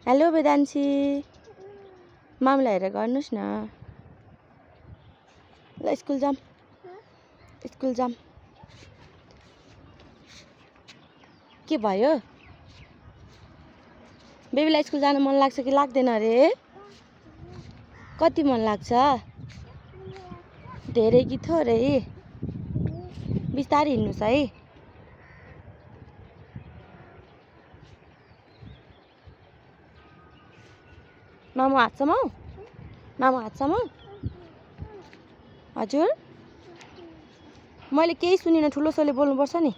hello Vedanshi मामलाई हेरेर गर्नुस् न ल स्कुल जाम के भयो बेबीलाई स्कुल जान मन लाग्छ कि लाग्दैन रे कति मन लाग्छ धेरै कि थोरै बिस्तारै हिँड्नुस् है मामु हातसम्म हजुर मैले केही सुनिनँ ठुलो स्वरले बोल्नुपर्छ नि